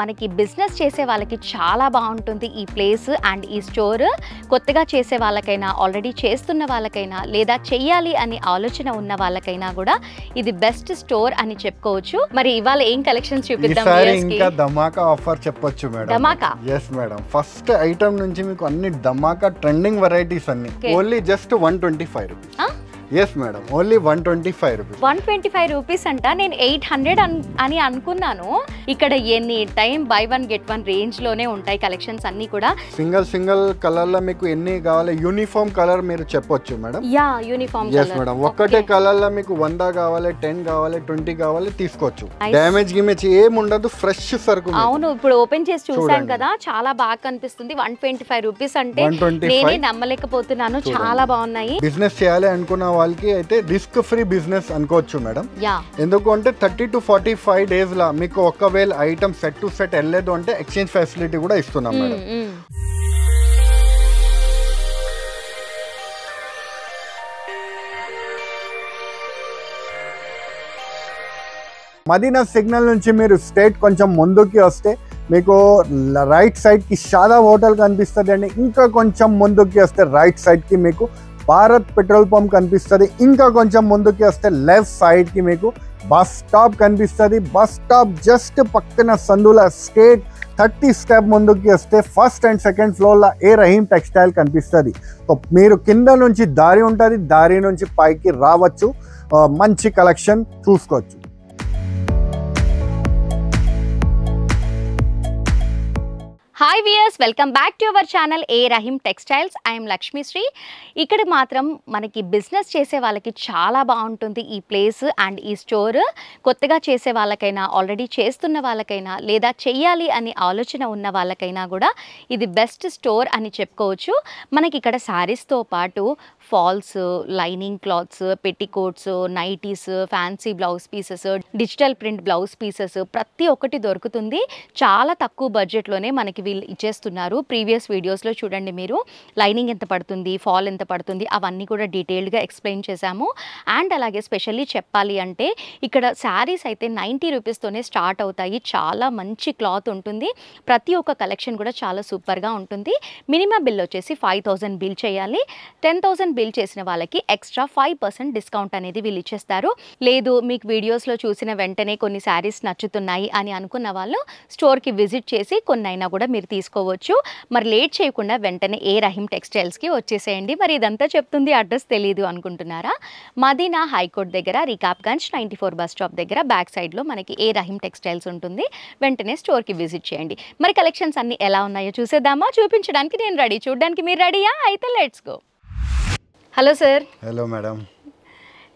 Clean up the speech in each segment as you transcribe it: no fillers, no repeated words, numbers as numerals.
మనకి బిజినెస్ చేసే వాళ్ళకి చాలా బాగుంటుంది ఈ ప్లేస్ అండ్ ఈ స్టోర్. కొత్తగా చేసే వాళ్ళకైనా, ఆల్రెడీ చేస్తున్న వాళ్ళకైనా, లేదా చెయ్యాలి అని ఆలోచన ఉన్న వాళ్ళకైనా కూడా ఇది బెస్ట్ స్టోర్ అని చెప్పుకోవచ్చు. మరి ఇవాళ ఏం కలెక్షన్స్ చూపిద్దాం? ఇంకా ధమాకా ఆఫర్ చెప్పొచ్చు మేడం. ధమాకా? yes madam. ఫస్ట్ ఐటమ్ నుంచి మీకు అన్ని ధమాకా ట్రెండింగ్ వెరైటీస్ అన్ని only just 125 rupees. yes madam, only 125 rupees. 125 rupees అంట. నేను 800 అని అనుకున్నాను. ఇక్కడ ఎన్ని time by one get one range లోనే ఉంటాయి కలెక్షన్స్ అన్ని కూడా. సింగిల్ కలర్ లో మీకు ఎన్ని కావాలి, యూనిఫామ్ కలర్ మీరు చెప్పొచ్చు madam. Yeah, uniform yes madam. ఒక్కటే కలర్ లో మీకు 100 కావాలి, 10 కావాలి, 20 కావాలి తీసుకోవచ్చు. డ్యామేజ్ గిమేజ్ ఏం ఉండదు, ఫ్రెష్ సరుకు. అవును, ఇప్పుడు ఓపెన్ చేసి చూసాను కదా, చాలా బాగా కనిపిస్తుంది. 125 రూపీస్ అంటే నేనే నమ్మలేకపోతున్నాను, చాలా బాగున్నాయి. బిజినెస్ చేయాలి అనుకున్న వాళ్ళకి అయితే రిస్క్ ఫ్రీ బిజినెస్ అనుకోవచ్చు మేడం. ఎందుకంటే 30 to 45 days లా మీకు ఒకవేళ ఐటమ్ సెట్ టు సెట్ వెళ్ళలేదు అంటే ఎక్స్చేంజ్ ఫెసిలిటీ కూడా ఇస్తున్నాం మేడం. మదీనా సిగ్నల్ నుంచి మీరు స్ట్రేట్ కొంచెం ముందుకి వస్తే మీకు రైట్ సైడ్ కి షాదా హోటల్ కనిపిస్తుంది అండి. ఇంకా కొంచెం ముందుకి వస్తే రైట్ సైడ్ కి మీకు భారత్ పెట్రోల్ పంప్ కనిపిస్తుంది. ఇంకా కొంచెం ముందుకి వస్తే లెఫ్ట్ సైడ్ కి మీకు బస్ స్టాప్ కనిపిస్తుంది. బస్ స్టాప్ జస్ట్ పక్కన సందుల స్ట్రేట్ 30 స్టెప్ ముందుకి వస్తే ఫస్ట్ అండ్ సెకండ్ ఫ్లోర్లో ఏ రహీం టెక్స్టైల్ కనిపిస్తుంది. సో మీరు కింద నుంచి దారి ఉంటుంది, దారి నుంచి పైకి రావచ్చు, మంచి కలెక్షన్ చూసుకోవచ్చు. Hi viewers, welcome back to our channel A Rahim textiles. I'm Lakshmisri. ఇక్కడ మాత్రం మనకి బిజినెస్ చేసే వాళ్ళకి చాలా బాగుంటుంది ఈ ప్లేస్ అండ్ ఈ స్టోర్. కొత్తగా చేసే వాళ్ళకైనా, ఆల్రెడీ చేస్తున్న వాళ్ళకైనా, లేదా చెయ్యాలి అని ఆలోచన ఉన్న వాళ్ళకైనా కూడా ఇది బెస్ట్ స్టోర్ అని చెప్పుకోవచ్చు. మనకి ఇక్కడ శారీస్తో పాటు falls, lining cloths, petticoats, nighties, fancy blouse pieces, digital print blouse pieces ప్రతి ఒక్కటి దొరుకుతుంది. చాలా తక్కువ బడ్జెట్లోనే మనకి వీళ్ళు ఇచ్చేస్తున్నారు. ప్రీవియస్ వీడియోస్లో చూడండి మీరు, లైనింగ్ ఎంత పడుతుంది, ఫాల్ ఎంత పడుతుంది, అవన్నీ కూడా డీటెయిల్డ్గా ఎక్స్ప్లెయిన్ చేశాము. అండ్ అలాగే స్పెషల్లీ చెప్పాలి అంటే ఇక్కడ శారీస్ అయితే 90 రూపీస్తోనే స్టార్ట్ అవుతాయి. చాలా మంచి క్లాత్ ఉంటుంది. ప్రతి ఒక్క కలెక్షన్ కూడా చాలా సూపర్గా ఉంటుంది. మినిమం బిల్ వచ్చేసి 5000 బిల్ చేయాలి. 10,000 బిల్ చేసిన వాళ్ళకి ఎక్స్ట్రా 5% డిస్కౌంట్ అనేది వీళ్ళు ఇచ్చేస్తారు. లేదు మీకు వీడియోస్లో చూసిన వెంటనే కొన్ని శారీస్ నచ్చుతున్నాయి అని అనుకున్న వాళ్ళు స్టోర్కి విజిట్ చేసి కొన్నైనా కూడా మీరు తీసుకోవచ్చు. మరి లేట్ చేయకుండా వెంటనే ఏ రహీం టెక్స్టైల్స్కి వచ్చేసేయండి. మరి ఇదంతా చెప్తుంది, అడ్రస్ తెలియదు అనుకుంటున్నారా? మదీనా హైకోర్ట్ దగ్గర రికాబ్గంజ్ 94 బస్ స్టాప్ దగ్గర బ్యాక్ సైడ్లో మనకి ఏ రహీం టెక్స్టైల్స్ ఉంటుంది. వెంటనే స్టోర్కి విజిట్ చేయండి. మరి కలెక్షన్స్ అన్నీ ఎలా ఉన్నాయో చూసేద్దామా? చూపించడానికి నేను రెడీ, చూడడానికి మీరు రెడీయా? అయితే let's go. Hello sir. Hello madam.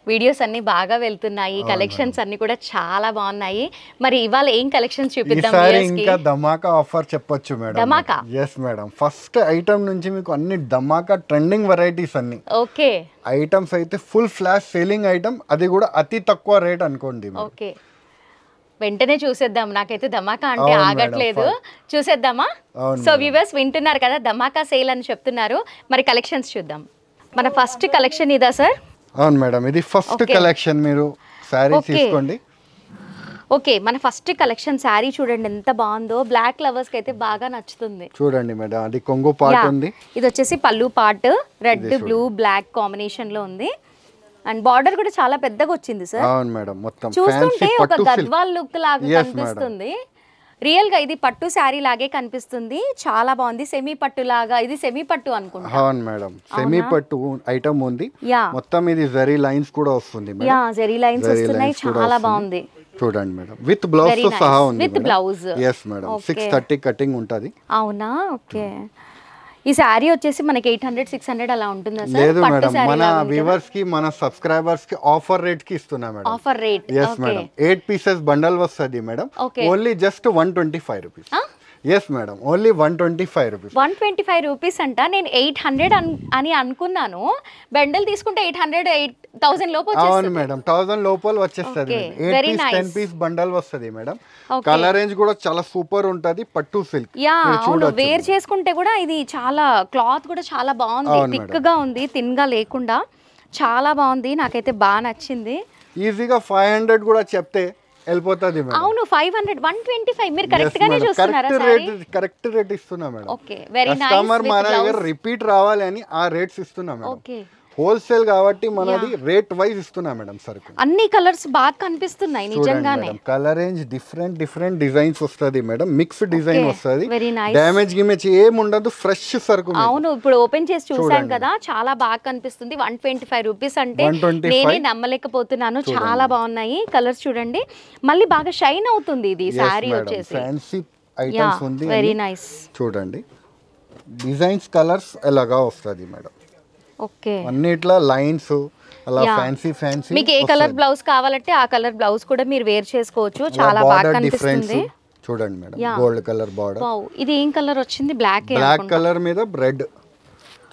Videos అన్ని బాగా వెళ్తున్నాయి, కలెక్షన్స్ అన్ని కూడా చాలా బాగున్నాయి. మరి ఇవాళ ఏం కలెక్షన్స్ చూపిద్దాం? ఇంకా ధమాకా ఆఫర్ చెప్పొచ్చు మేడం. ధమాకా? yes madam. ఫస్ట్ ఐటమ్ నుంచి మీకు అన్ని ధమాకా ట్రెండింగ్ వెరైటీస్ అన్ని. ఓకే. ఐటమ్స్ అయితే ఫుల్ ఫ్లాష్ సేలింగ్ ఐటమ్, అది కూడా అతి తక్కువ రేట్ అనుకోండి. ఓకే, వెంటనే చూసేద్దాం. నాకైతే ధమాకా అంటే ఆగట్లేదు, చూసేద్దామా? సో వ్యూవర్స్ వింటున్నారు కదా, ధమాకా సేల్ అని చెప్తున్నారు. మరి కలెక్షన్స్ చూద్దాం. మన ఫస్ట్ కలెక్షన్ ఇదా సార్? అవును మేడం, ఇది ఫస్ట్ కలెక్షన్. మీరు శారీ తీసుకోండి. ఓకే, మన ఫస్ట్ కలెక్షన్ శారీ చూడండి ఎంత బాగుందో. బ్లాక్ లవర్స్ కి అయితే బాగా నచ్చుతుంది. చూడండి మేడం, అది కొంగు పార్ట్ ఉంది. ఇది వచ్చేసి pallu part, red blue black combination లో ఉంది. అండ్ బార్డర్ కూడా చాలా పెద్దగా వచ్చింది సార్. అవును మేడం, మొత్తం చూస్తుంటే ఒక గద్వాల్ లుక్ లాగా కనిపిస్తుంది. రియల్ గా ఇది పట్టు శారీ లాగే కనిపిస్తుంది. చాలా బాగుంది. సెమీ పట్టు లాగా, ఇది సెమీ పట్టు అనుకుంటా. అవును మేడం, సెమీ పట్టు ఐటమ్ ఉంది. మొత్తం ఇది జరీ లైన్స్ కూడా వస్తుంది. యా, జరీ లైన్స్ వస్తున్నాయి, చాలా బాగుంది. చూడండి మేడం, విత్ బ్లౌజ్ తో సహా ఉంది. With blouse. yes madam, 630 cutting ఉంటది. అవునా? ఓకే. ఈ శారీ వచ్చేసి మనకి 800-600 అలా ఉంటుందా సార్? లేదు మేడం, మన వ్యూవర్స్ కి, మన సబ్స్క్రైబర్స్ కి ఆఫర్ రేట్ కి ఇస్తున్నా madam. Offer rate? yes madam. 8 pieces bundle వస్తది madam. Only just 125 rupees. yes madam, only 125 rupees. 125 rupees అంట. నేను 800 అని అనుకున్నాను. బండల్ తీసుకుంటే 800-1000 లోపు వచ్చేస్తుంది. అవును మేడం, 1000 లోపల వచ్చేస్తుంది. 8 పీస్ 10 పీస్ బండల్ వస్తది మేడం. కలర్ రేంజ్ కూడా చాలా సూపర్ ఉంటది. పట్టు సిల్క్. యా, అవును, వేర్ చేసుకుంటే కూడా ఇది చాలా క్లాత్ కూడా చాలా బాగుంది. థిక్ గా ఉంది, థిన్ గా లేకుండా చాలా బాగుంది. నాకైతే బాగా నచ్చింది. ఈజీగా 500 కూడా చెప్తే వెళ్ళిపోతుంది మేడం. అవును 500 125 మీరు కరెక్ట్ గానే చూస్తున్నారా సారీ? కరెక్ట్ రేట్ ఇస్తున్నా madam. Okay very nice. Customer మన దగ్గర రిపీట్ రావాలి అని ఆ రేట్స్ ఇస్తున్నా మేడం. ఓకే హోల్సేల్ కాబట్టి మనది రేట్ వైజ్ ఇస్తున్నా మేడం సరుకు. అన్ని కలర్స్ బాగా కనిపిస్తున్నాయి నిజంగానే. కలర్ రేంజ్ డిఫరెంట్ డిజైన్స్ వస్తది మేడం, మిక్స్ డిజైన్ వస్తది, వెరీ నైస్. డ్యామేజ్ గిమేజ్ ఏం ఉండదు, ఫ్రెష్ సరుకు. అవును ఇప్పుడు ఓపెన్ చేసి చూసాం కదా, చాలా బాగా కనిపిస్తుంది. 125 రూపీస్ అంటే నేనే నమ్మలేకపోతున్నాను, చాలా బాగున్నాయి కలర్స్ చూడండి. మళ్ళీ బాగా షైన్ అవుతుంది ఇది సారీ వచ్చేసి. ఫ్యాన్సీ ఐటమ్స్ ఉంది, వెరీ నైస్. చూడండి డిజైన్స్ కలర్స్ ఎలాగా వస్తది మేడం. ఓకే అన్నిట్లా లైన్స్ అలా ఫ్యాన్సీ మీకు ఏ కలర్ బ్లౌజ్ కావాలంటే ఆ కలర్ బ్లౌజ్ కూడా మీరు వేర్ చేసుకోవచ్చు, చాలా బాగా కనిపిస్తుంది. చూడండి madam gold colour border. Wow ఇది ఏం కలర్ వచ్చింది? బ్లాక్ కలర్ మీద రెడ్.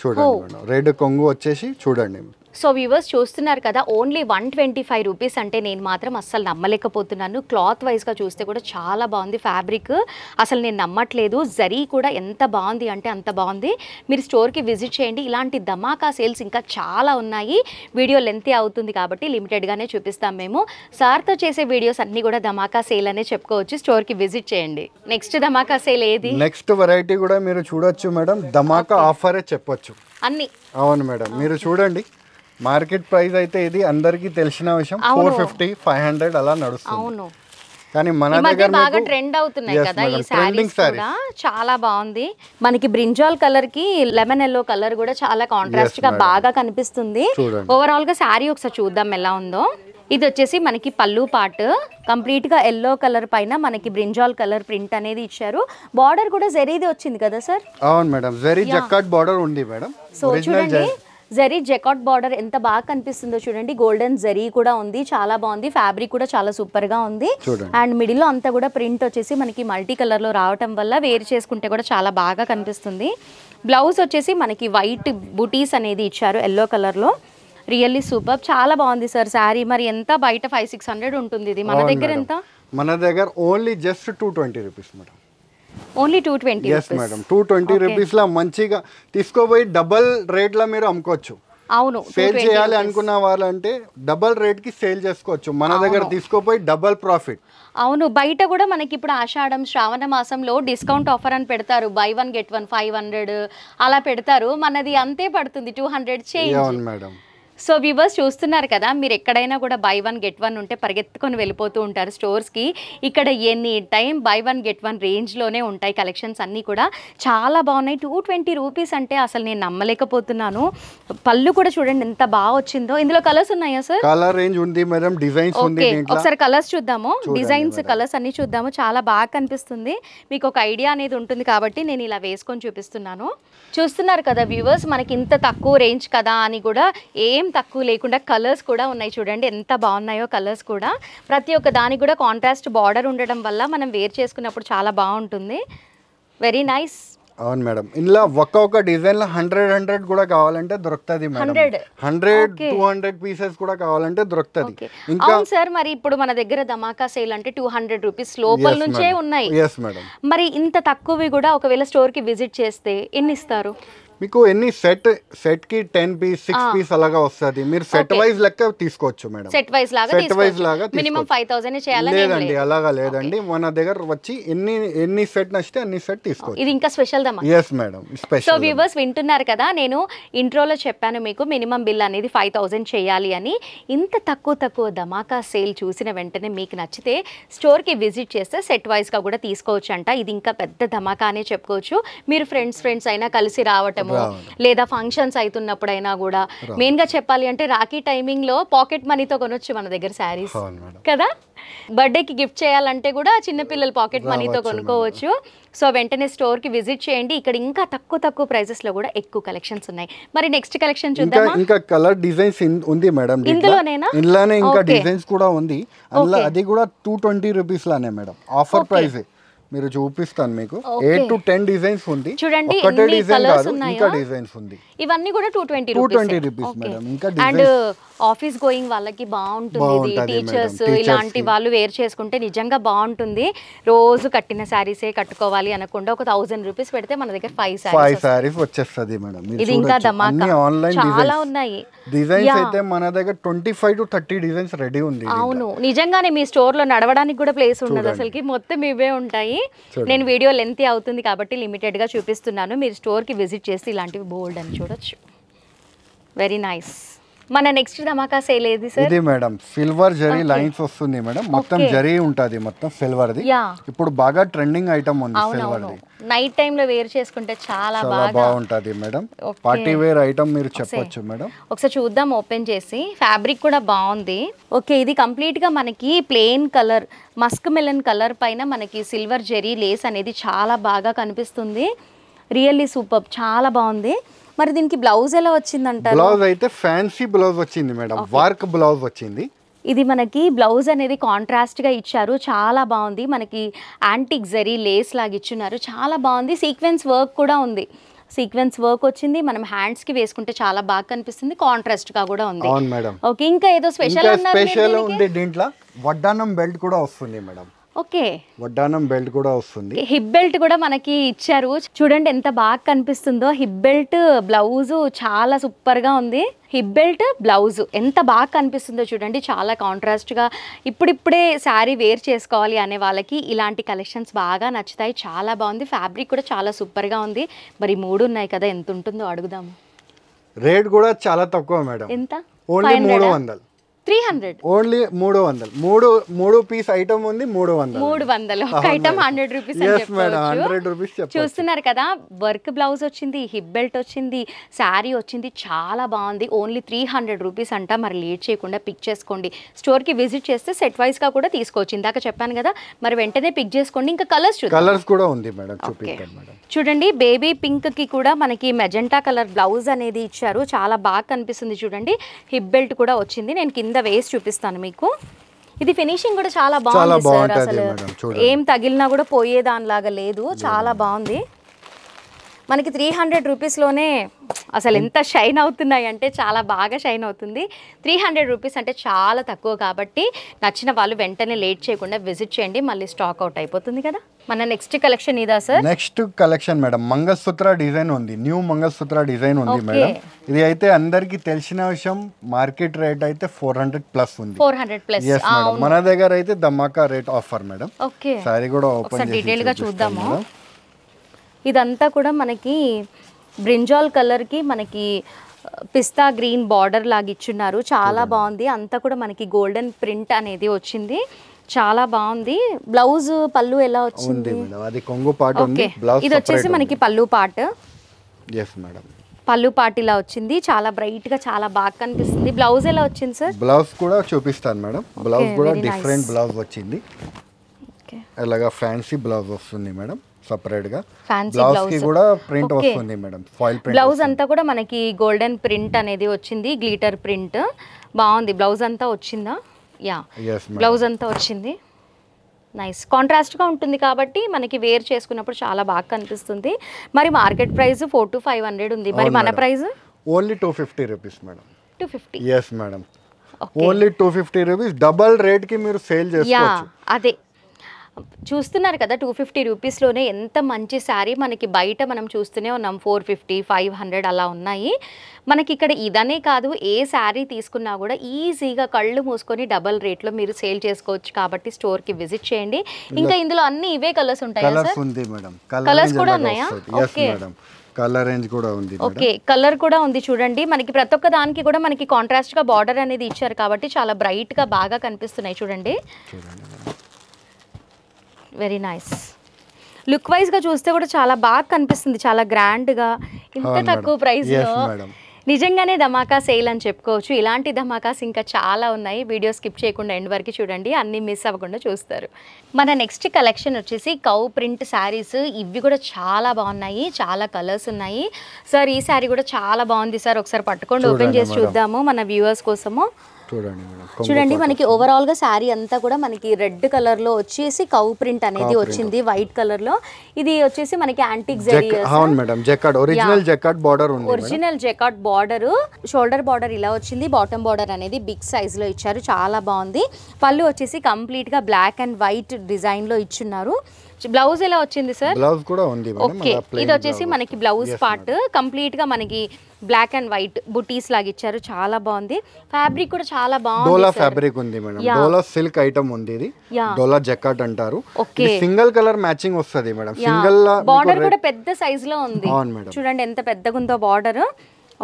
చూడండి మేడం రెడ్ కొంగు వచ్చేసి చూడండి. సో వ్యూవర్స్ చూస్తున్నారు కదా, ఓన్లీ 125 రూపీస్ అంటే నేను మాత్రం అస్సలు నమ్మలేకపోతున్నాను. క్లాత్ వైజ్గా చూస్తే కూడా చాలా బాగుంది ఫ్యాబ్రిక్, అసలు నేను నమ్మట్లేదు. జరీ కూడా ఎంత బాగుంది అంటే అంత బాగుంది. మీరు స్టోర్కి విజిట్ చేయండి. ఇలాంటి ధమాకా సేల్స్ ఇంకా చాలా ఉన్నాయి. వీడియో లెంతీ అవుతుంది కాబట్టి లిమిటెడ్గానే చూపిస్తాం మేము. సార్తో చేసే వీడియోస్ అన్నీ కూడా ధమాకా సేల్ అనే చెప్పుకోవచ్చు. స్టోర్కి విజిట్ చేయండి. నెక్స్ట్ ధమాకా సేల్ ఏది? నెక్స్ట్ వెరైటీ కూడా మీరు చూడొచ్చు మేడం, ధమాకా ఆఫరే చెప్పొచ్చు అన్ని. అవును మేడం మీరు చూడండి, మార్కెట్ ప్రైస్ అయితే ఇది అందరికీ తెలిసిన విషయం, 450 500 అలా నడుస్తుంది. అవును కానీ మన దగ్గర బాగా ట్రెండ్ అవుతున్నాయి కదా ఈ సారీస్ కూడా, చాలా బాగుంది. మనకి బ్రింజాల్ కలర్ కి లెమన్ ఎల్లో కలర్ కూడా చాలా కాంట్రాస్ట్ గా బాగా కనిపిస్తుంది. ఓవరాల్ గా సారీ ఒకసారి చూద్దాం ఎలా ఉందో. ఇది వచ్చేసి మనకి పళ్ళు పార్ట్, కంప్లీట్ గా ఎల్లో కలర్ పైన మనకి బ్రింజాల్ కలర్ ప్రింట్ అనేది ఇచ్చారు. బార్డర్ కూడా జరీది వచ్చింది కదా సార్? అవును మేడం, జరీ జకాట్ బార్డర్ ఉంది మేడం. సో చూడండి జరీ జకాట్ బార్డర్ ఎంత బాగా కనిపిస్తుందో చూడండి. గోల్డెన్ జరీ కూడా ఉంది, చాలా బాగుంది. ఫ్యాబ్రిక్ కూడా చాలా సూపర్ గా ఉంది. అండ్ మిడిల్ లో అంతా కూడా ప్రింట్ వచ్చేసి మనకి మల్టీ కలర్ లో రావటం వల్ల వేర్ చేసుకుంటే కూడా చాలా బాగా కనిపిస్తుంది. బ్లౌజ్ వచ్చేసి మనకి వైట్ బుటీస్ అనేది ఇచ్చారు ఎల్లో కలర్ లో. రియల్లీ సూపర్, చాలా బాగుంది సార్ శారీ. మరి ఎంత? బయట 500-600 ఉంటుంది, ఇది మన దగ్గర ఎంత? మన దగ్గర only just 220 rupees madam. Only 220? yes madam, 220 rupees లా మంచిగా తీసుకోపోయి డబల్ రేట్ లా మీరు అమ్ముకోవచ్చు. అవును సేల్ చేయాలి అనుకున్న వాళ్ళంటే డబల్ రేట్ కి సేల్ చేసుకోవచ్చు, మన దగ్గర తీసుకోపోయి డబల్ ప్రాఫిట్. అవును బయట కూడా మనకి ఇప్పుడు ఆషాఢం శ్రావణ మాసంలో డిస్కౌంట్ ఆఫర్ అని పెడతారు, buy 1 get 1 500 అలా పెడతారు. మనది అంతే పడుతుంది 200 చేంజ్. అవును మేడం. సో వ్యూవర్స్ చూస్తున్నారు కదా, మీరు ఎక్కడైనా కూడా buy 1 get 1 ఉంటే పరిగెత్తుకొని వెళ్ళిపోతూ ఉంటారు స్టోర్స్కి. ఇక్కడ ఎనీ టైం buy 1 get 1 రేంజ్లోనే ఉంటాయి కలెక్షన్స్ అన్నీ కూడా, చాలా బాగున్నాయి. 220 రూపీస్ అంటే అసలు నేను నమ్మలేకపోతున్నాను. పళ్ళు కూడా చూడండి ఎంత బాగా వచ్చిందో. ఇందులో కలర్స్ ఉన్నాయా సార్? కలర్ రేంజ్ ఉంది మేడం, డిజైన్స్ ఉంది. ఒకసారి కలర్స్ చూద్దాము, డిజైన్స్ కలర్స్ అన్ని చూద్దాము. చాలా బాగా కనిపిస్తుంది, మీకు ఒక ఐడియా అనేది ఉంటుంది కాబట్టి నేను ఇలా వేసుకొని చూపిస్తున్నాను. చూస్తున్నారు కదా వ్యూవర్స్, మనకి ఇంత తక్కువ రేంజ్ కదా అని కూడా ఏం తక్కువ లేకుండా కలర్స్ కూడా ఉన్నాయి. చూడండి ఎంత బాగున్నాయో కలర్స్ కూడా. ప్రతి ఒక్క దానికి కూడా కాంట్రాస్ట్ బార్డర్ ఉండడం వల్ల మనం వేర్ చేసుకున్నప్పుడు చాలా బాగుంటుంది. Very nice. అవును మేడం, ఇందులో ఒక్కొక్క డిజైన్ లో 100 కూడా కావాలంటే దొరుకుతుంది మేడం. 100 200 పీసెస్ కూడా కావాలంటే దొరుకుతుంది. ఇంకా సార్ మరి ఇప్పుడు మన దగ్గర ధమాకా సేల్ అంటే 200 రూపీస్ లోపల నుంచే ఉన్నాయి. మరి ఇంత తక్కువవి కూడా ఒకవేళ స్టోర్ కి విజిట్ చేస్తే ఎన్ని ఇస్తారు? మీకు ఎన్ని సెట్ కి 10 పీస్ 6 పీస్ అలాగా వస్తుంది, మీరు సెట్ వైజ్ లెక్క తీసుకోవచ్చు మేడం. సెట్ వైజ్ లాగా మినిమం 5000 చేయాలి లేదండి, అలాగా లేదండి. మన దగ్గర వచ్చి ఎన్ని సెట్ నచ్చితే అన్ని సెట్ తీసుకోవచ్చు. ఇది ఇంకా స్పెషల్ ధమాకా. yes madam, special. So viewers వింటున్నారు కదా, నేను ఇంట్రోలో చెప్పాను మీకు మినిమం బిల్ అనేది 5000 చేయాలి అని. ఇంత తక్కువ ధమాకా సేల్ చూసిన వెంటనే మీకు నచ్చితే స్టోర్ కి విజిట్ చేస్తే సెట్ వైజ్ గా కూడా తీసుకోవచ్చు అంట. ఇది ఇంకా పెద్ద ధమాకా అనే చెప్పుకోవచ్చు. మీరు ఫ్రెండ్స్ అయినా కలిసి రావటం లేదా ఫంక్షన్స్ అవుతున్నప్పుడైనా కూడా, మెయిన్ గా చెప్పాలి అంటే రాఖీ టైమింగ్ లో పాకెట్ మనీతో కొనొచ్చు మన దగ్గర శారీస్ కదా. బర్త్డేకి గిఫ్ట్ చేయాలంటే కూడా చిన్నపిల్లలు పాకెట్ మనీతో కొనుక్కోవచ్చు. సో వెంటనే స్టోర్ కి విజిట్ చేయండి. ఇక్కడ ఇంకా తక్కువ ప్రైజెస్ లో కూడా ఎక్కువ కలెక్షన్స్ ఉన్నాయి. మరి నెక్స్ట్ కలెక్షన్ చూద్దామా? ఇంకా కలర్ డిజైన్స్ ఉంది మేడం, ఇందులోనేనా? ఇందులోనే ఇంకా డిజైన్స్ కూడా ఉంది. అందులో అది కూడా 220 రూపీస్ లానే మేడం, ఆఫర్ ప్రైస్. మీరు చూపిస్తాను మీకు Okay. 8 to 10 డిజైన్స్ ఉంది. చూడండి ఒకటే ఎన్ని డిజైన్ కలర్స్ కాదు, ఉన్నాయో. ఇంకా డిజైన్స్ ఉంది. ఇవన్నీ కూడా 220 220 రూపీస్ మేడం. ఇంకా అండ్ డిజైన్స్ ఆఫీస్ గోయింగ్ వాళ్ళకి బాగుంటుంది ఇది. బాగుంటది మేడం. టీచర్స్ Teachers ఇలాంటి కి. వాళ్ళు వేర్ చేసుకుంటే నిజంగా బాగుంటుంది. రోజు కట్టిన శారీసే కట్టుకోవాలి అనకుండా ఒక 1000 రూపీస్ పెడితే మన దగ్గర 5 5 శారీస్ సారీస్ వచ్చేస్తది మేడం. మీరు ఇది ఇంకా చూడొచ్చు. ధమాకా అన్ని ఆన్లైన్ చాలా డిజైన్స్. ఉన్నాయి. Designs Yeah. అయితే మన దగ్గర 25 to 30 డిజైన్స్ రెడీ ఉంది. అవును నిజంగానే మీ స్టోర్ లో నడవడానికి కూడా ప్లేస్ ఉండదు అసలుకి, మొత్తం ఇవే ఉంటాయి. నేను వీడియో లెంత్ అవుతుంది కాబట్టి లిమిటెడ్ గా చూపిస్తున్నాను. మీరు స్టోర్ కి విజిట్ చేసి ఇలాంటివి బోల్డ్ అని చూడొచ్చు. Very nice. మన నెక్స్ట్ ధమాకా సేల్ ఏది సార్? ఇది మేడం సిల్వర్ జరీ లైన్స్ వస్తుంది మేడం. మొత్తం జరీ ఉంటది, మొత్తం సిల్వర్ ది. యా ఇప్పుడు బాగా ట్రెండింగ్ ఐటమ్ ఉంది సిల్వర్ అవునవును, ది. నైట్ టైం లో వేర్ చేసుకుంటే చాలా చాలా బాగా బాగుంటది madam. Okay. Party wear item మీరు చెప్పొచ్చు మేడం. ఒకసారి చూద్దాం ఓపెన్ చేసి. ఫ్యాబ్రిక్ కూడా బాగుంది. ఓకే ఇది కంప్లీట్ గా మనకి plain colour Musk melon colour పైన మనకి సిల్వర్ జెరీ లేస్ అనేది చాలా బాగా కనిపిస్తుంది. రియల్లీ సూపర్, చాలా బాగుంది. మరి దీనికి బ్లౌజ్ ఎలా వచ్చిందంటారు? బ్లౌజ్ అయితే ఫ్యాన్సీ బ్లౌజ్ వచ్చింది మేడం, వర్క్ బ్లౌజ్ వచ్చింది. ఇది మనకి బ్లౌజ్ అనేది కాంట్రాస్ట్ గా ఇచ్చారు, చాలా బాగుంది. మనకి యాంటిక్ జరీ లేస్ లాగా ఇచ్చున్నారు, చాలా బాగుంది. సీక్వెన్స్ వర్క్ కూడా ఉంది, సీక్వెన్స్ వర్క్ వచ్చింది. మనం హ్యాండ్స్ కి వేసుకుంటే చాలా బాగా కనిపిస్తుంది, కాంట్రాస్ట్ గా కూడా ఉంది. అవును మేడం. ఓకే ఇంకా ఏదో స్పెషల్ అన్నారు స్పెషల్ ఉంది దీంట్లో. వడ్డానం బెల్ట్ కూడా వస్తుంది మేడం. ఓకే వడ్డానం బెల్ట్ కూడా వస్తుంది. హిప్ బెల్ట్ కూడా మనకి ఇచ్చారు, చూడండి ఎంత బాగా కనిపిస్తుందో. హిప్ బెల్ట్ బ్లౌజ్ చాలా సూపర్ గా ఉంది. హిప్ బెల్ట్ బ్లౌజ్ ఎంత బాగా కనిపిస్తుందో చూడండి, చాలా కాంట్రాస్ట్ గా. ఇప్పుడిప్పుడే శారీ వేర్ చేసుకోవాలి అనే వాళ్ళకి ఇలాంటి కలెక్షన్స్ బాగా నచ్చుతాయి. చాలా బాగుంది, ఫ్యాబ్రిక్ కూడా చాలా సూపర్ గా ఉంది. మరి 3 ఉన్నాయి కదా, ఎంత ఉంటుందో అడుగుదాము. రేట్ కూడా చాలా తక్కువ మేడం. ఎంత? ఓన్లీ 300. 300. ఓన్లీ 300. మూడు పీస్ ఐటమ్ ఉంది 300. 300 ఒక ఐటమ్ 100 రూపీస్ అని మేడం, చెప్పొచ్చు. 100 రూపీస్ చెప్పొచ్చు. చూస్తున్నారు కదా, వర్క్ బ్లౌజ్ వచ్చింది, హిప్ బెల్ట్ వచ్చింది, శారీ వచ్చింది, చాలా బాగుంది. ఓన్లీ 300 రూపీస్ అంట. మరి లేట్ చేయకుండా పిక్ చేసుకోండి. స్టోర్కి విజిట్ చేస్తే సెట్ వైజ్గా కూడా తీసుకోవచ్చు. ఇందాక చెప్పాను కదా, మరి వెంటనే పిక్ చేసుకోండి. ఇంకా కలర్స్ చూద్దాం. కలర్స్ కూడా ఉంది మేడం, చూపిస్తాను మేడం. చూడండి బేబీ పింక్ కి కూడా మనకి మెజెంటా కలర్ బ్లౌజ్ అనేది ఇచ్చారు, చాలా బాగా కనిపిస్తుంది. చూడండి హిప్ బెల్ట్ కూడా వచ్చింది. నేను కింద వేసి చూపిస్తాను మీకు. ఇది ఫినిషింగ్ కూడా చాలా బాగుంది సార్, అసలు ఏం తగిలినా కూడా పోయేదానిలాగా లేదు, చాలా బాగుంది. మనకి 300 రూపీస్లోనే అసలు ఎంత షైన్ అవుతున్నాయి అంటే చాలా బాగా షైన్ అవుతుంది. 300 రూపీస్ అంటే చాలా తక్కువ కాబట్టి నచ్చిన వాళ్ళు వెంటనే లేట్ చేయకుండా విజిట్ చేయండి, మళ్ళీ స్టాక్ అవుట్ అయిపోతుంది కదా. మన నెక్స్ట్ కలెక్షన్ ఇదా sir? Next collection madam mangalsutra design ఉంది, న్యూ మంగళసూత్ర డిజైన్ ఉంది మేడం. ఇది అయితే అందరికి తెలిసిన విషయం, మార్కెట్ రేట్ అయితే 400+ ఉంది. 400+. Yes మేడం, మన దగ్గర అయితే ధమాకా rate offer madam. Okay sari కూడా ఓపెన్ చేసి డీటెయిల్ గా చూద్దాము. ఇదంతా కూడా మనకి బ్రింజాల్ కలర్ కి మనకి పిస్తా గ్రీన్ బార్డర్ లాగా ఇచ్చున్నారు, చాలా బాగుంది. అంతా కూడా మనకి గోల్డెన్ ప్రింట్ అనేది వచ్చింది, చాలా బాగుంది. బ్లౌజ్ పళ్ళు ఎలా వచ్చింది? అది కొంగు పార్ట్ ఉంది, బ్లౌజ్ ఇది వచ్చేసి మనకి పళ్ళు పార్ట్. ఎస్ మేడం, పళ్ళు పార్ట్ ఇలా వచ్చింది, చాలా బ్రైట్ గా చాలా బాగా కనిపిస్తుంది. బ్లౌజ్ ఎలా వచ్చింది సార్? బ్లౌజ్ కూడా చూపిస్తాను మేడం. బ్లౌజ్ కూడా డిఫరెంట్ బ్లౌజ్ వచ్చింది, అలాగా ఫ్యాన్సీ బ్లౌజ్ వస్తుంది మేడం. సెపరేట్ గా బ్లౌజ్ కి కూడా ప్రింట్ వస్తుంది మేడం, ఫాయిల్ ప్రింట్. బ్లౌజ్ అంతా కూడా మనకి గోల్డెన్ ప్రింట్ అనేది వచ్చింది, గ్లిటర్ ప్రింట్ బాగుంది. బ్లౌజ్ అంతా వచ్చిందా? యా, బ్లౌజ్ అంతా వచ్చింది. నైస్, కాంట్రాస్ట్గా ఉంటుంది కాబట్టి మనకి వేర్ చేసుకున్నప్పుడు చాలా బాగా కనిపిస్తుంది. మరి మార్కెట్ ప్రైస్ 400 to 500 ఉంది, మరి మన price only 250 rupees madam. 250. Yes madam, only 250 rupees. Double rate కి మీరు సేల్ చేసుకోవచ్చు. అదే చూస్తున్నారు కదా, 250 రూపీస్లోనే ఎంత మంచి శారీ. మనకి బయట మనం చూస్తూనే ఉన్నాం 450, 500 అలా ఉన్నాయి. మనకి ఇక్కడ ఇదనే కాదు, ఏ శారీ తీసుకున్నా కూడా ఈజీగా కళ్ళు మూసుకొని డబల్ రేట్లో మీరు సేల్ చేసుకోవచ్చు. కాబట్టి స్టోర్కి విజిట్ చేయండి. ఇంకా ఇందులో అన్ని ఇవే కలర్స్ ఉంటాయి. కలర్స్ ఉంది మేడం, కలర్స్ కూడా ఉన్నాయా? ఓకే, కలర్ రేంజ్ కూడా ఉంది. ఓకే, కలర్ కూడా ఉంది. చూడండి మనకి ప్రతి ఒక్క దానికి కూడా మనకి కాంట్రాస్ట్ గా బార్డర్ అనేది ఇచ్చారు కాబట్టి చాలా బ్రైట్ గా బాగా కనిపిస్తున్నాయి. చూడండి వెరీ నైస్. లుక్ వైజ్ గా చూస్తే కూడా చాలా బాగా కనిపిస్తుంది, చాలా గ్రాండ్ గా. ఇంత తక్కువ ప్రైస్ లో నిజంగానే ధమాకా సేల్ అని చెప్పుకోవచ్చు. ఇలాంటి ధమాకాస్ ఇంకా చాలా ఉన్నాయి. వీడియో స్కిప్ చేయకుండా ఎండ్ వరకు చూడండి, అన్నీ మిస్ అవ్వకుండా చూస్తారు. మన నెక్స్ట్ కలెక్షన్ వచ్చేసి కౌ ప్రింట్ శారీస్. ఇవి కూడా చాలా బాగున్నాయి, చాలా కలర్స్ ఉన్నాయి. సార్ ఈ శారీ కూడా చాలా బాగుంది సార్, ఒకసారి పట్టుకోండి, ఓపెన్ చేసి చూద్దాము మన వ్యూవర్స్ కోసము. చూడండి మేడం, చూడండి మనకి ఓవరాల్ గా శారీ అంతా కూడా మనకి రెడ్ కలర్ లో వచ్చేసి కౌ ప్రింట్ అనేది వచ్చింది, వైట్ కలర్ లో. ఇది వచ్చేసి మనకి యాంటిక్ జరీ. అవును మేడం, జకార్డ్ ఒరిజినల్ జకార్డ్ బార్డర్ ఉంది. Original jacquard border, shoulder border ఇలా వచ్చింది, బాటమ్ బార్డర్ అనేది బిగ్ సైజ్ లో ఇచ్చారు, చాలా బాగుంది. పళ్ళు వచ్చేసి కంప్లీట్ గా బ్లాక్ అండ్ వైట్ డిజైన్ లో ఇచ్చున్నారు. బ్లౌజ్ ఎలా వచ్చింది సార్? బ్లౌజ్ కూడా ఉంది మేడం. ఓకే, ఇది వచ్చేసి మనకి బ్లౌజ్ పార్ట్ కంప్లీట్ గా మనకి బ్లాక్ అండ్ వైట్ బుటీస్ లాగా ఇచ్చారు, చాలా బాగుంది. ఫ్యాబ్రిక్ కూడా చాలా బాగుంది. డోలా ఫ్యాబ్రిక్ ఉంది మేడం, డోలా సిల్క్ ఐటమ్ ఉంది. ఇది డోలా జకార్డ్ అంటారు. ఇది సింగిల్ కలర్ మ్యాచింగ్ వస్తది మేడం. సింగిల్ బార్డర్ కూడా పెద్ద సైజ్ లో ఉంది. చూడండి ఎంత పెద్దగా ఉందో బార్డర్.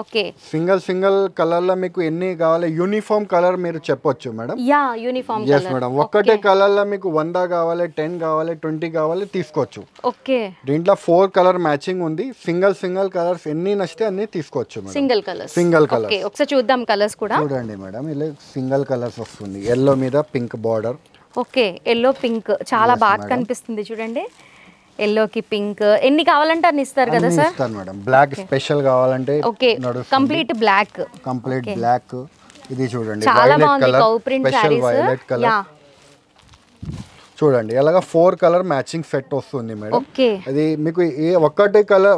ఓకే, సింగిల్ కలర్ లో మీకు ఎన్ని కావాలి, యూనిఫామ్ కలర్ మీరు చెప్పొచ్చు madam. Yeah, uniform yes madam. ఒక్కటే కలర్ లో మీకు 100 కావాలి, 10 కావాలి, 20 కావాలి తీసుకోవచ్చు. ఓకే, దీంట్లో 4 కలర్ మ్యాచింగ్ ఉంది. సింగిల్ కలర్స్ ఎన్ని నచ్చితే అన్ని తీసుకోవచ్చు మేడం. Single colour. ఓకే, ఒకసారి చూద్దాం కలర్స్ కూడా. చూడండి మేడం, ఇలా సింగిల్ కలర్స్ వస్తుంది. yellow మీద pink border. Okay, yellow pink చాలా బాగా కనిపిస్తుంది. చూడండి, ఎల్లోకి పింక్ ఎన్ని కావాలంటే అన్ని ఇస్తారు కదా సార్? ఇస్తాను మేడం. బ్లాక్ స్పెషల్ కావాలంటే ఓకే, కంప్లీట్ బ్లాక్. ఇది చూడండి, చాలా బాగుంది కౌ ప్రింట్ సారీస్. యా, చూడండి అలాగా 4 కలర్ మ్యాచింగ్ సెట్ వస్తుంది మేడం. ఓకే, అది మీకు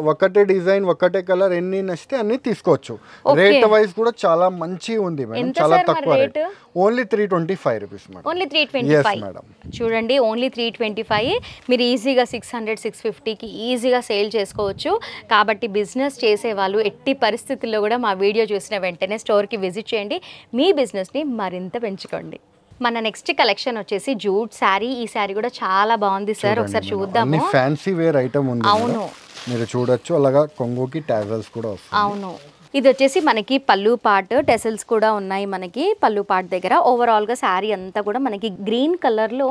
ఒకటే డిజైన్ ఒకటే కలర్ ఎన్ని నచ్చితే అన్ని తీసుకోవచ్చు. రేట్ వైస్ కూడా చాలా మంచి ఉంది మేడం, చాలా తక్కువ rate. Only 325 rupees madam. Only 325 madam. చూడండి, ఓన్లీ 325. మీరు ఈజీగా 600-650కి ఈజీగా సేల్ చేసుకోవచ్చు. కాబట్టి బిజినెస్ చేసే వాళ్ళు ఎట్టి పరిస్థితుల్లో కూడా మా వీడియో చూసిన వెంటనే స్టోర్కి విజిట్ చేయండి, మీ బిజినెస్ని మరింత పెంచుకోండి. మన నెక్స్ట్ కలెక్షన్ వచ్చేసి జూట్ శారీ. ఈ శారీ కూడా చాలా బాగుంది సార్, ఒకసారి చూద్దాము. ఫ్యాన్సీ వేర్ ఐటమ్ ఉంది. అవును, మీరు చూడొచ్చు. అలాగా కొంగుకి టాజల్స్ కూడా వస్తాయి. అవును, ఇది వచ్చేసి మనకి పళ్ళు పార్ట్, టెసల్స్ కూడా ఉన్నాయి మనకి పళ్ళు పార్ట్ దగ్గర. ఓవరాల్గా శారీ అంతా కూడా మనకి గ్రీన్ కలర్లో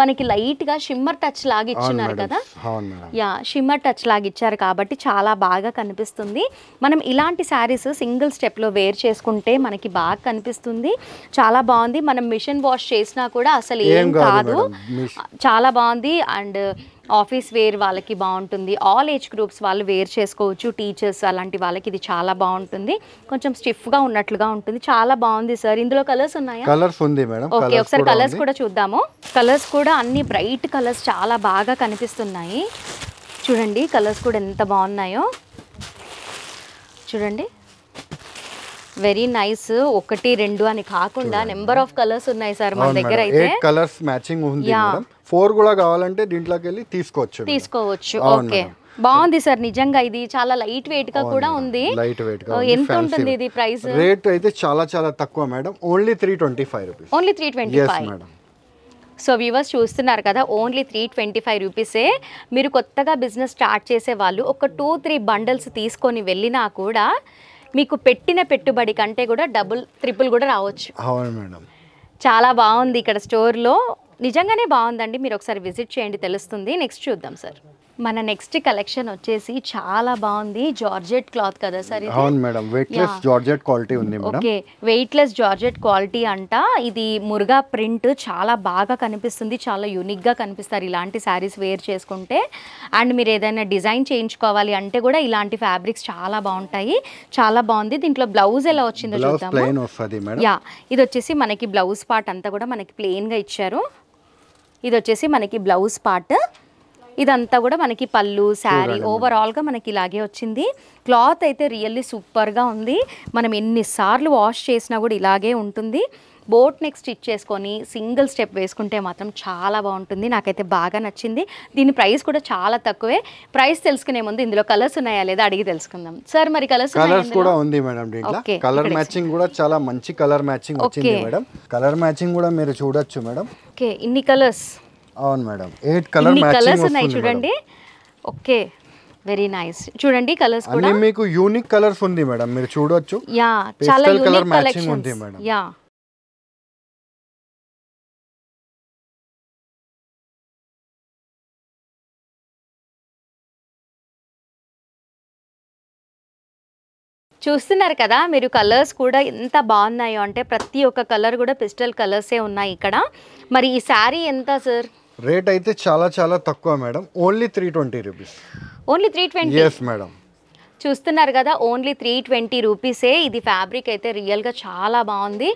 మనకి లైట్గా షిమ్మర్ టచ్ లాగా ఇచ్చున్నారు కదా. యా, షిమ్మర్ టచ్ లాగా ఇచ్చారు కాబట్టి చాలా బాగా కనిపిస్తుంది. మనం ఇలాంటి శారీస్ సింగిల్ స్టెప్లో వేర్ చేసుకుంటే మనకి బాగా కనిపిస్తుంది, చాలా బాగుంది. మనం మిషన్ వాష్ చేసినా కూడా అసలు ఏం కాదు, చాలా బాగుంది. అండ్ ఆఫీస్ వేర్ వాళ్ళకి బాగుంటుంది, ఆల్ ఏజ్ గ్రూప్స్ వాళ్ళు వేర్ చేసుకోవచ్చు, టీచర్స్ అలాంటి వాళ్ళకి ఇది చాలా బాగుంటుంది. కొంచెం స్టిఫ్గా ఉన్నట్లుగా ఉంటుంది, చాలా బాగుంది సార్. ఇందులో కలర్స్ ఉన్నాయా? కలర్స్ ఉంది మేడం. ఓకే, ఒకసారి కలర్స్ కూడా చూద్దాము. కలర్స్ కూడా అన్ని బ్రైట్ కలర్స్ చాలా బాగా కనిపిస్తున్నాయి. చూడండి కలర్స్ కూడా ఎంత బాగున్నాయో. చూడండి, వెరీ నైస్. 1, 2 అని కాకుండా నెంబర్ ఆఫ్ కలర్స్ ఉన్నాయి సార్ మన దగ్గర. అయితే 8 కలర్స్ మ్యాచింగ్ ఉంది మేడం. 4 కూడా కావాలంటే దీంట్లోకి వెళ్ళి తీసుకోవచ్చు. ఓకే, బాగుంది సార్. నిజంగా ఇది చాలా లైట్ వెయిట్ గా కూడా ఉంది. లైట్ వెయిట్ గా. ఎంత ఉంటుంది ఇది ప్రైస్? రేట్ అయితే చాలా తక్కువ madam, only 325 rupees. Only 325 madam. So viewers చూస్తున్నారు కదా, ఓన్లీ 325 రూపీసే. మీరు కొత్తగా బిజినెస్ స్టార్ట్ చేసే వాళ్ళు ఒక 2-3 బండల్స్ తీసుకొని వెళ్ళినా కూడా మీకు పెట్టిన పెట్టుబడి కంటే కూడా డబుల్ ట్రిపుల్ కూడా రావచ్చు. అవును మేడం, చాలా బాగుంది ఇక్కడ స్టోర్లో, నిజంగానే బాగుందండి. మీరు ఒకసారి విజిట్ చేయండి, తెలుస్తుంది. నెక్స్ట్ చూద్దాం సార్. మన నెక్స్ట్ కలెక్షన్ వచ్చేసి చాలా బాగుంది, జార్జెట్ క్లాత్ కదా సార్ ఇది? అవును మేడం, వెయిట్లెస్ జార్జెట్ క్వాలిటీ ఉంది madam. Okay, weightless georgette quality అంట. ఇది మురుగా ప్రింట్ చాలా బాగా కనిపిస్తుంది, చాలా యూనిక్గా కనిపిస్తారు ఇలాంటి శారీస్ వేర్ చేసుకుంటే. అండ్ మీరు ఏదైనా డిజైన్ చేయించుకోవాలి అంటే కూడా ఇలాంటి ఫ్యాబ్రిక్స్ చాలా బాగుంటాయి, చాలా బాగుంది. దీంట్లో బ్లౌజ్ ఎలా వచ్చిందో చూద్దాము. యా, ఇది వచ్చేసి మనకి బ్లౌజ్ పార్ట్ అంతా కూడా మనకి ప్లెయిన్గా ఇచ్చారు. ఇది వచ్చేసి మనకి బ్లౌజ్ పార్ట్, ఇదంతా కూడా మనకి పళ్ళు శారీ ఓవరాల్గా మనకి ఇలాగే వచ్చింది. క్లాత్ అయితే రియల్లీ సూపర్గా ఉంది. మనం ఎన్నిసార్లు వాష్ చేసినా కూడా ఇలాగే ఉంటుంది. బోట్ నెక్ స్టిచ్ చేసుకొని సింగిల్ స్టెప్ వేసుకుంటే మాత్రం చాలా బాగుంటుంది, నాకైతే బాగా నచ్చింది. దీని ప్రైస్ కూడా చాలా తక్కువే. ప్రైస్ తెలుసుకునే ముందు ఇందులో కలర్స్ ఉన్నాయా లేదా అడిగి తెలుసుకుందాం. సార్ మరి కలర్స్ కూడా ఉంది మేడం దీంట్లో. కలర్ మ్యాచింగ్ కూడా చాలా మంచి కలర్ మ్యాచింగ్ వచ్చింది మేడం. కలర్ మ్యాచింగ్ కూడా మీరు చూడొచ్చు మేడం. ఓకే, ఇన్ని కలర్స్. అవును మేడం, 8 కలర్ మ్యాచింగ్ ఉన్నాయి చూడండి. Okay, very nice. చూడండి కలర్స్ కూడా మీకు యూనిక్ కలర్స్ ఉంది మేడం, మీరు చూడొచ్చు. యా, చాలా యూనిక్ మ్యాచింగ్ ఉంది మేడం. యా, చూస్తున్నారు కదా మీరు, కలర్స్ కూడా ఎంత బాగున్నాయో అంటే ప్రతి ఒక్క కలర్ కూడా పిస్టల్ కలర్సే ఉన్నాయి ఇక్కడ. మరి ఈ శారీ ఎంత సార్? రేట్ అయితే చాలా తక్కువ madam, only 320 rupees. Only 320? yes madam. చూస్తున్నారు కదా, ఓన్లీ 320 రూపీసే. ఇది ఫ్యాబ్రిక్ అయితే రియల్గా చాలా బాగుంది.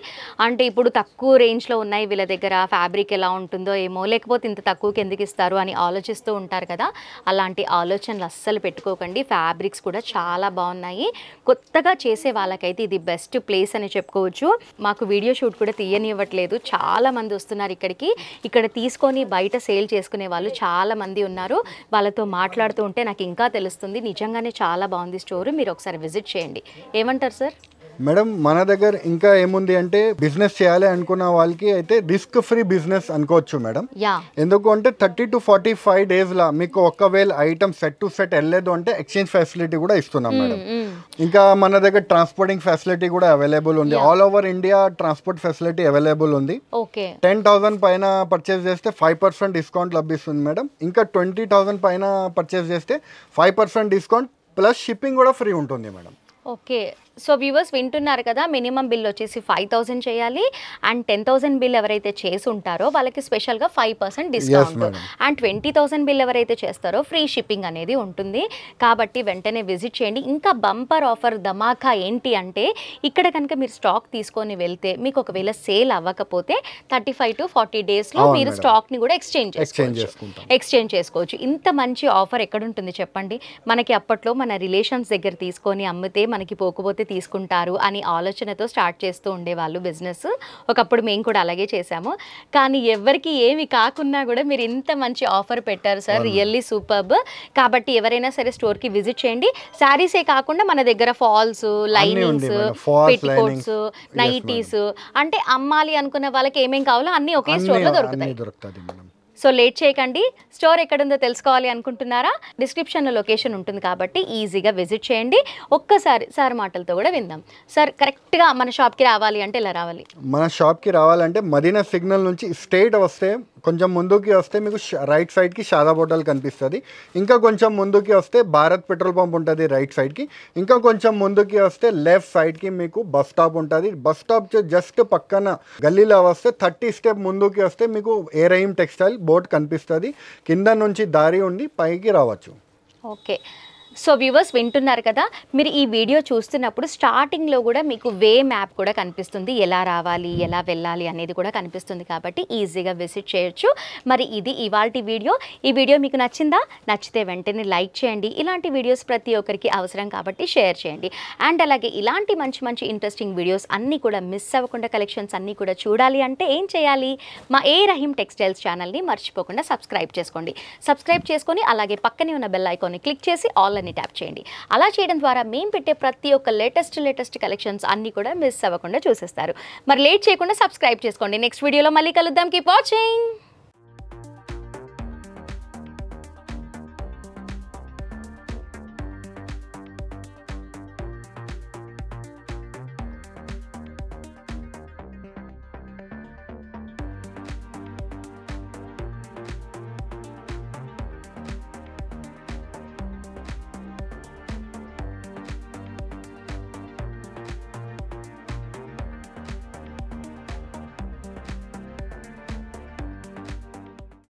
అంటే ఇప్పుడు తక్కువ రేంజ్లో ఉన్నాయి వీళ్ళ దగ్గర, ఫ్యాబ్రిక్ ఎలా ఉంటుందో ఏమో, లేకపోతే ఇంత తక్కువకి ఎందుకు ఇస్తారు అని ఆలోచిస్తూ ఉంటారు కదా, అలాంటి ఆలోచనలు అస్సలు పెట్టుకోకండి. ఫ్యాబ్రిక్స్ కూడా చాలా బాగున్నాయి. కొత్తగా చేసే వాళ్ళకైతే ఇది బెస్ట్ ప్లేస్ అని చెప్పుకోవచ్చు. మాకు వీడియో షూట్ కూడా తీయనివ్వట్లేదు, చాలా మంది వస్తున్నారు ఇక్కడికి. ఇక్కడ తీసుకొని బయట సేల్ చేసుకునే వాళ్ళు చాలా మంది ఉన్నారు. వాళ్ళతో మాట్లాడుతూ ఉంటే నాకు ఇంకా తెలుస్తుంది. నిజంగానే చాలా బాగుంది స్టోర్. మీరు ఒకసారి విజిట్ చేయండి. ఏమంటారు సార్? మేడం మన దగ్గర ఇంకా ఏముంది అంటే బిజినెస్ చేయాలి అనుకున్న వాళ్ళకి అయితే రిస్క్ ఫ్రీ బిజినెస్ అనుకోవచ్చు మేడం. ఎందుకు అంటే 30 to 45 డేస్లో మీకు ఒకవేళ ఐటమ్ సెట్ టు సెట్ వెళ్ళలేదు అంటే ఎక్స్చేంజ్ ఫెసిలిటీ కూడా ఇస్తున్నాం మేడం. ఇంకా మన దగ్గర ట్రాన్స్పోర్టింగ్ ఫెసిలిటీ కూడా అవైలబుల్ ఉంది. All over India transport facility available ఉంది. 10,000 పైన పర్చేస్ చేస్తే 5% డిస్కౌంట్ లభిస్తుంది మేడం. ఇంకా 20,000 పైన పర్చేస్ చేస్తే 5% డిస్కౌంట్ ప్లస్ షిప్పింగ్ కూడా ఫ్రీ ఉంటుంది మేడం. ఓకే, సో వ్యూవర్స్ వింటున్నారు కదా, మినిమం బిల్ వచ్చేసి 5,000 చేయాలి. అండ్ 10,000 బిల్ ఎవరైతే చేసి ఉంటారో వాళ్ళకి స్పెషల్గా 5% డిస్కౌంట్. అండ్ 20,000 బిల్ ఎవరైతే చేస్తారో ఫ్రీ షిప్పింగ్ అనేది ఉంటుంది. కాబట్టి వెంటనే విజిట్ చేయండి. ఇంకా బంపర్ ఆఫర్ ధమాకా ఏంటి అంటే, ఇక్కడ కనుక మీరు స్టాక్ తీసుకొని వెళ్తే మీకు ఒకవేళ సేల్ అవ్వకపోతే 35 to 40 డేస్లో మీరు స్టాక్ని కూడా ఎక్స్చేంజ్ చేసుకోవచ్చు. ఇంత మంచి ఆఫర్ ఎక్కడుంటుంది చెప్పండి? మనకి అప్పట్లో మన రిలేషన్స్ దగ్గర తీసుకొని అమ్మితే మనకి పోకపోతే తీసుకుంటారు అని ఆలోచనతో స్టార్ట్ చేస్తూ ఉండేవాళ్ళు బిజినెస్. ఒకప్పుడు మేము కూడా అలాగే చేసాము. కానీ ఎవరికి ఏమి కాకున్నా కూడా మీరు ఇంత మంచి ఆఫర్ పెట్టారు సార్, రియల్లీ సూపర్బ్. కాబట్టి ఎవరైనా సరే స్టోర్కి విజిట్ చేయండి. శారీసే కాకుండా మన దగ్గర ఫాల్స్, లైనింగ్స్, పెట్టికోట్స్, నైటీస్, అంటే అమ్మాలి అనుకున్న వాళ్ళకి ఏమేం కావాలో అన్నీ ఒకే స్టోర్లో దొరుకుతాయి. సో లేట్ చేయకండి. స్టోర్ ఎక్కడుందో తెలుసుకోవాలి అనుకుంటున్నారా? డిస్క్రిప్షన్లో లొకేషన్ ఉంటుంది కాబట్టి ఈజీగా విజిట్ చేయండి. ఒక్కసారి సార్ మాటలతో కూడా విందాం. సార్, కరెక్ట్గా మన షాప్కి రావాలి అంటే ఎలా రావాలి? మన షాప్కి రావాలంటే మదీనా సిగ్నల్ నుంచి స్ట్రైట్ వస్తే, కొంచెం ముందుకి వస్తే మీకు రైట్ సైడ్కి షాదాబ్ హోటల్ కనిపిస్తుంది. ఇంకా కొంచెం ముందుకి వస్తే భారత్ పెట్రోల్ పంప్ ఉంటుంది రైట్ సైడ్కి. ఇంకా కొంచెం ముందుకి వస్తే లెఫ్ట్ సైడ్కి మీకు బస్ స్టాప్ ఉంటుంది. బస్ స్టాప్ జస్ట్ పక్కన గల్లీలో వస్తే 30 స్టెప్ ముందుకి వస్తే మీకు ఏ రహీం టెక్స్టైల్ బోర్డ్ కనిపిస్తుంది. కింద నుంచి దారి ఉండి పైకి రావచ్చు. ఓకే, సో వ్యూవర్స్ వింటున్నారు కదా, మీరు ఈ వీడియో చూస్తున్నప్పుడు స్టార్టింగ్లో కూడా మీకు వే మ్యాప్ కూడా కనిపిస్తుంది, ఎలా రావాలి ఎలా వెళ్ళాలి అనేది కూడా కనిపిస్తుంది. కాబట్టి ఈజీగా విజిట్ చేయొచ్చు. మరి ఇది ఇవాల్టి వీడియో. ఈ వీడియో మీకు నచ్చిందా? నచ్చితే వెంటనే లైక్ చేయండి. ఇలాంటి వీడియోస్ ప్రతి ఒక్కరికి అవసరం కాబట్టి షేర్ చేయండి. అండ్ అలాగే ఇలాంటి మంచి మంచి ఇంట్రెస్టింగ్ వీడియోస్ అన్నీ కూడా మిస్ అవ్వకుండా, కలెక్షన్స్ అన్నీ కూడా చూడాలి అంటే ఏం చేయాలి? మా ఏ రహీం టెక్స్టైల్స్ ఛానల్ని మర్చిపోకుండా సబ్స్క్రైబ్ చేసుకోండి. సబ్స్క్రైబ్ చేసుకొని అలాగే పక్కనే ఉన్న బెల్ ఐకాన్ని క్లిక్ చేసి ఆల్ అని ట్యాప్ చేయండి. అలా చేయడం ద్వారా మేము పెట్టే ప్రతి ఒక్క లేటెస్ట్ కలెక్షన్స్ అన్నీ కూడా మిస్ అవ్వకుండా చూసేస్తారు. మరి లేట్ చేయకుండా సబ్స్క్రైబ్ చేసుకోండి. నెక్స్ట్ వీడియోలో మళ్ళీ కలుద్దాం. Keep watching.